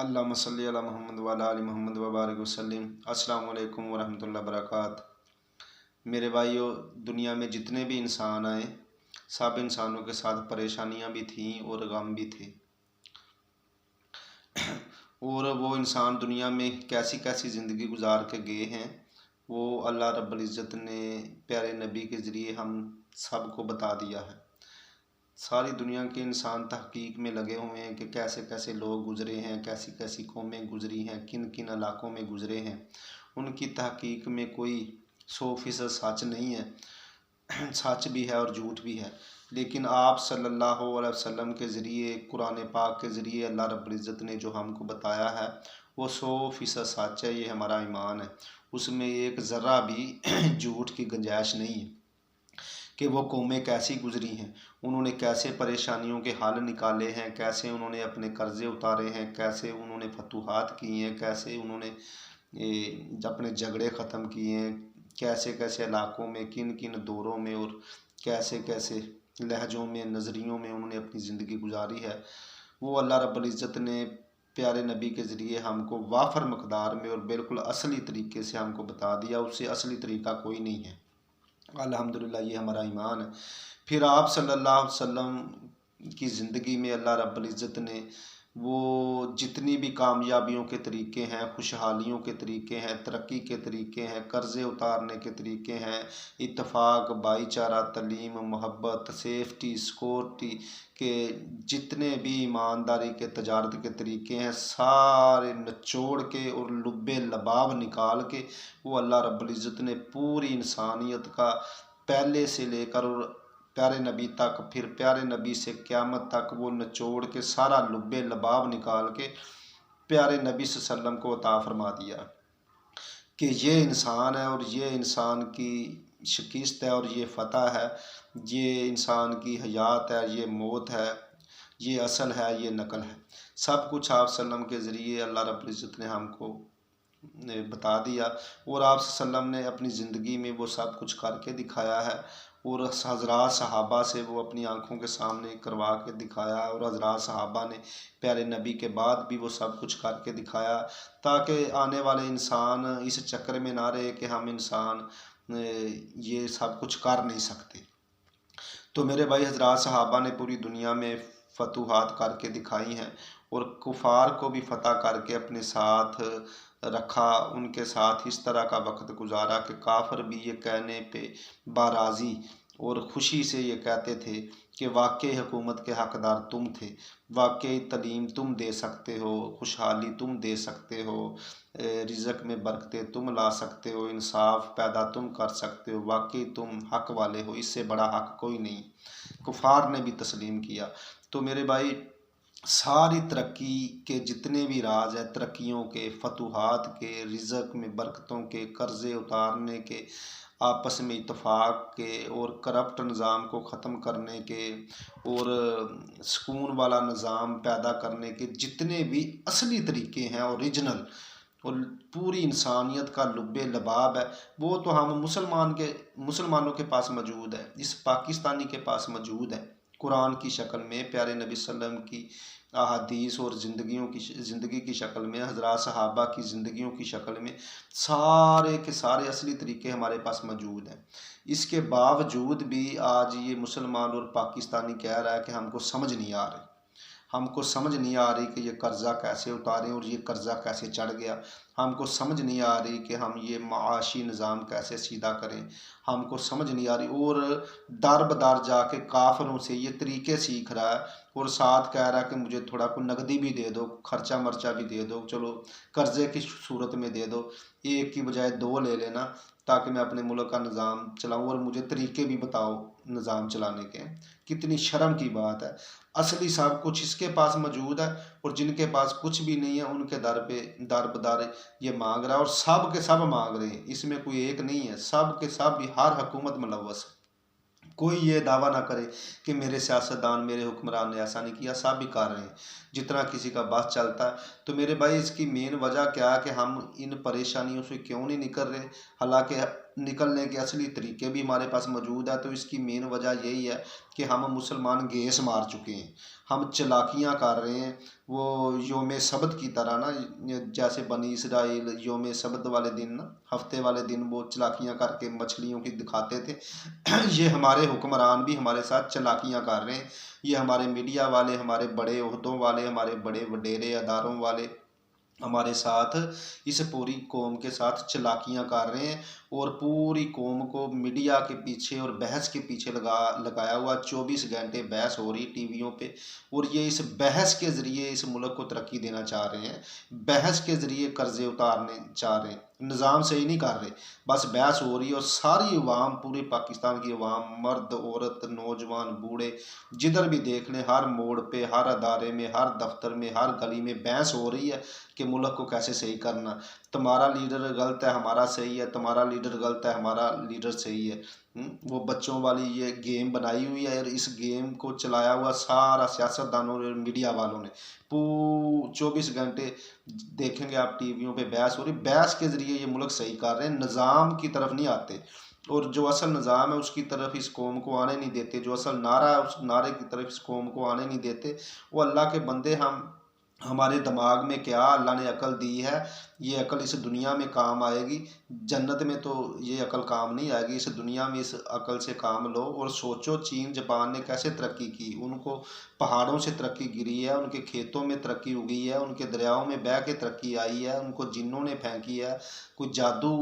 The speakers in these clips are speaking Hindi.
अल्लाहुम्मा सल्ली अला मुहम्मद व अला आलि मुहम्मद व बारिक वसल्लिम। अस्सलामु अलैकुम व रहमतुल्लाहि व बरकातहू। मेरे भाइयों, दुनिया में जितने भी इंसान आए, सब इंसानों के साथ परेशानियां भी थीं और गम भी थे। और वो इंसान दुनिया में कैसी कैसी ज़िंदगी गुजार के गए हैं, वो अल्लाह रब्बुल इज़्ज़त ने प्यारे नबी के ज़रिए हम सब को बता दिया है। सारी दुनिया के इंसान तहकीक में लगे हुए हैं कि कैसे कैसे लोग गुज़रे हैं, कैसी कैसी कौमें गुज़री हैं, किन किन इलाकों में गुज़रे हैं। उनकी तहकीक में कोई 100% सच नहीं है। सच भी है और झूठ भी है। लेकिन आप सल्लल्लाहु अलैहि वसल्लम के ज़रिए, कुरान पाक के ज़रिए अल्लाह रब्बुल इज़्ज़त ने जो हमको बताया है वो 100% सच है। ये हमारा ईमान है, उसमें एक ज़रा भी झूठ की गुंजाइश नहीं है कि वो कौमें कैसी गुजरी हैं, उन्होंने कैसे परेशानियों के हल निकाले हैं, कैसे उन्होंने अपने कर्ज़े उतारे हैं, कैसे उन्होंने फतूहात किए हैं, कैसे उन्होंने अपने झगड़े ख़त्म किए हैं, कैसे कैसे इलाकों में, किन किन दौरों में और कैसे कैसे लहजों में, नज़रियों में उन्होंने अपनी ज़िंदगी गुजारी है। वो अल्लाह रब्बुल इज़्ज़त ने प्यारे नबी के ज़रिए हमको वाफर मकदार में और बिल्कुल असली तरीके से हमको बता दिया। उससे असली तरीका कोई नहीं है। अल्हम्दुलिल्लाह, ये हमारा ईमान है। फिर आप सल्लल्लाहु अलैहि वसल्लम की ज़िंदगी में अल्लाह रब्बुल इज़्ज़त ने वो जितनी भी कामयाबियों के तरीके हैं, खुशहालियों के तरीके हैं, तरक्की के तरीके हैं, कर्ज़े उतारने के तरीके हैं, इत्तफ़ाक़, भाईचारा, तलीम, मोहब्बत, सेफ्टी, सिक्योरिटी के जितने भी ईमानदारी के, तजारत के तरीके हैं, सारे निचोड़ के और लुब्बे लबाब निकाल के वो अल्लाह रब्बुल इज़्ज़त ने पूरी इंसानियत का पहले से लेकर और प्यारे नबी तक, फिर प्यारे नबी से क़यामत तक वो निचोड़ के सारा लुब्बे लबाब निकाल के प्यारे नबी सल्लल्लाहु अलैहि वसल्लम को अता फरमा दिया कि ये इंसान है और ये इंसान की शिकस्त है और ये फ़तह है, ये इंसान की हयात है, ये मौत है, ये असल है, ये नकल है। सब कुछ आप सल्लम के ज़रिए अल्लाह रब्बुल इज़्ज़त ने हमको ने बता दिया और आप सल्लम ने अपनी ज़िंदगी में वो सब कुछ करके दिखाया है और हज़रात सहाबा से वो अपनी आंखों के सामने करवा के दिखाया और हज़रात सहाबा ने प्यारे नबी के बाद भी वो सब कुछ करके दिखाया, ताकि आने वाले इंसान इस चक्कर में ना रहे कि हम इंसान ये सब कुछ कर नहीं सकते। तो मेरे भाई, हज़रात सहाबा ने पूरी दुनिया में फतूहात करके दिखाई हैं और कुफ़ार को भी फ़तह करके अपने साथ रखा, उनके साथ इस तरह का वक्त गुजारा कि काफिर भी ये कहने पे बाराज़ी और ख़ुशी से ये कहते थे कि वाकई हुकूमत के हक़दार तुम थे, वाकई तलीम तुम दे सकते हो, खुशहाली तुम दे सकते हो, रिज़्क़ में बरकतें तुम ला सकते हो, इंसाफ पैदा तुम कर सकते हो, वाकई तुम हक़ वाले हो, इससे बड़ा हक़ कोई नहीं। कुफ़ार ने भी तस्लीम किया। तो मेरे भाई, सारी तरक्की के जितने भी राज हैं, तरक्कियों के, फतूहात के, रिज़्क़ में बरकतों के, कर्ज़े उतारने के, आपस में इत्तफ़ाक़ के और करप्ट निज़ाम को ख़त्म करने के और सुकून वाला निज़ाम पैदा करने के जितने भी असली तरीके हैं, ओरिजिनल और पूरी इंसानियत का लुब्बे लबाब है, वो तो हम मुसलमानों के पास मौजूद है, इस पाकिस्तानी के पास मौजूद है। कुरान की शक्ल में, प्यारे नबी सल्लम की अहादीस और ज़िंदगी की शक्ल में, हज़रात सहाबा की ज़िंदगियों की शक्ल में सारे के सारे असली तरीके हमारे पास मौजूद हैं। इसके बावजूद भी आज ये मुसलमान और पाकिस्तानी कह रहा है कि हमको समझ नहीं आ रही, हमको समझ नहीं आ रही कि ये कर्ज़ा कैसे उतारें और ये कर्ज़ा कैसे चढ़ गया, हमको समझ नहीं आ रही कि हम ये माशी निज़ाम कैसे सीधा करें, हमको समझ नहीं आ रही। और दर बदर जाके काफिरों से ये तरीके सीख रहा है और साथ कह रहा है कि मुझे थोड़ा को नकदी भी दे दो, खर्चा मर्चा भी दे दो, चलो कर्ज़े की सूरत में दे दो, एक की बजाय 2 ले लेना ताकि मैं अपने मुल्क का निज़ाम चलाऊँ और मुझे तरीके भी बताओ निज़ाम चलाने के। कितनी शर्म की बात है। असली सब कुछ इसके पास मौजूद है और जिनके पास कुछ भी नहीं है उनके दर पे दर बदर ये मांग रहा है और सब के सब मांग रहे हैं, इसमें कोई एक नहीं है, सब के सब भी हर हुकूमत मुलव्वस है। कोई ये दावा ना करे कि मेरे सियासतदान, मेरे हुक्मरान ने ऐसा नहीं किया, सब भी कर रहे हैं जितना किसी का बस चलता है। तो मेरे भाई, इसकी मेन वजह क्या है कि हम इन परेशानियों से क्यों नहीं निकल रहे। हालांकि निकलने के असली तरीके भी हमारे पास मौजूद है। तो इसकी मेन वजह यही है कि हम मुसलमान गैस मार चुके हैं, हम चालाकियाँ कर रहे हैं। वो योम सब्त की तरह ना, जैसे बनी इसराइल योम सब्त वाले दिन ना, हफ्ते वाले दिन वो चालाकियाँ करके मछलियों की दिखाते थे। ये हमारे हुक्मरान भी हमारे साथ चालाकियाँ कर रहे हैं। ये हमारे मीडिया वाले, हमारे बड़े ओहदों वाले, हमारे बड़े वडेरे अदारों वाले हमारे साथ, इस पूरी कौम के साथ चालाकियाँ कर रहे हैं। और पूरी कौम को मीडिया के पीछे और बहस के पीछे लगाया हुआ। 24 घंटे बहस हो रही टीवियों पे, और ये इस बहस के ज़रिए इस मुल्क को तरक्की देना चाह रहे हैं। बहस के ज़रिए कर्जे उतारने चाह रहे हैं, निज़ाम सही नहीं कर रहे। बस बहस हो रही है और सारी अवाम, पूरी पाकिस्तान की अवाम, मर्द औरत नौजवान बूढ़े, जिधर भी देख लें, हर मोड़ पे, हर अदारे में, हर दफ्तर में, हर गली में बहस हो रही है कि मुल्क को कैसे सही करना। तुम्हारा लीडर गलत है, हमारा सही है, तुम्हारा लीडर गलत है, हमारा लीडर सही है। वो बच्चों वाली ये गेम बनाई हुई है, और इस गेम को चलाया हुआ सारा सियासतदानों और मीडिया वालों ने। 24 घंटे देखेंगे आप टीवियों पे बहस हो रही। बहस के ज़रिए ये मुल्क सही कर रहे हैं, निज़ाम की तरफ नहीं आते। और जो असल निज़ाम है उसकी तरफ इस कौम को आने नहीं देते। जो असल नारा है उस नारे की तरफ इस कौम को आने नहीं देते। वो अल्लाह के बंदे, हमारे दिमाग में क्या अल्लाह ने अकल दी है, ये अकल इस दुनिया में काम आएगी। जन्नत में तो ये अकल काम नहीं आएगी, इस दुनिया में इस अकल से काम लो। और सोचो चीन जापान ने कैसे तरक्की की, उनको पहाड़ों से तरक्की गिरी है, उनके खेतों में तरक्की उगी है, उनके दरियाओं में बह के तरक्की आई है, उनको जिन्नों ने फेंकी है, कोई जादू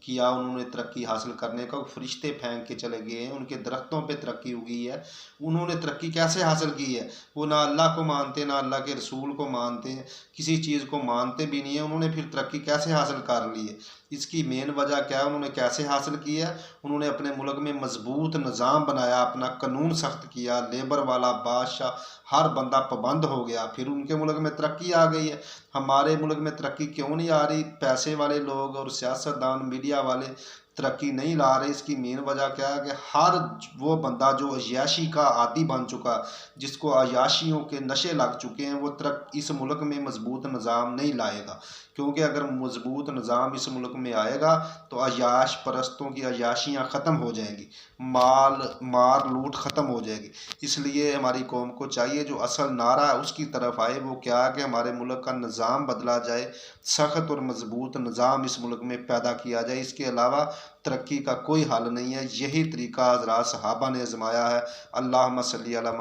किया उन्होंने तरक्की हासिल करने का, फरिश्ते फेंक के चले गए हैं, उनके दरख्तों पे तरक्की उगी है। उन्होंने तरक्की कैसे हासिल की है? वो ना अल्लाह को मानते, ना अल्लाह के रसूल को मानते हैं, किसी चीज़ को मानते भी नहीं है। उन्होंने फिर तरक्की कैसे हासिल कर ली है? इसकी मेन वजह क्या है? उन्होंने कैसे हासिल किया है? उन्होंने अपने मुल्क में मजबूत निज़ाम बनाया, अपना कानून सख्त किया, लेबर वाला बादशाह, हर बंदा पाबंद हो गया, फिर उनके मुल्क में तरक्की आ गई है। हमारे मुल्क में तरक्की क्यों नहीं आ रही? पैसे वाले लोग और सियासतदान मीडिया वाले तरक्की नहीं ला रहे। इसकी मेन वजह क्या है कि हर वो बंदा जो अय्याशी का आदी बन चुका, जिसको अय्याशियों के नशे लग चुके हैं, वो इस मुल्क में मजबूत निज़ाम नहीं लाएगा। क्योंकि अगर मजबूत निज़ाम इस मुल्क में आएगा तो अय्याश परस्तों की अय्याशियाँ ख़त्म हो जाएंगी, मार लूट ख़त्म हो जाएगी। इसलिए हमारी कौम को चाहिए जो असल नारा है उसकी तरफ आए। वो क्या है कि हमारे मुल्क का निज़ाम बदला जाए, सख्त और मजबूत निज़ाम इस मुल्क में पैदा किया जाए। इसके अलावा तरक्की का कोई हल नहीं है। यही तरीका हज़रात सहाबा ने आज़माया है। अल्लाहुम्मा सल्ली अला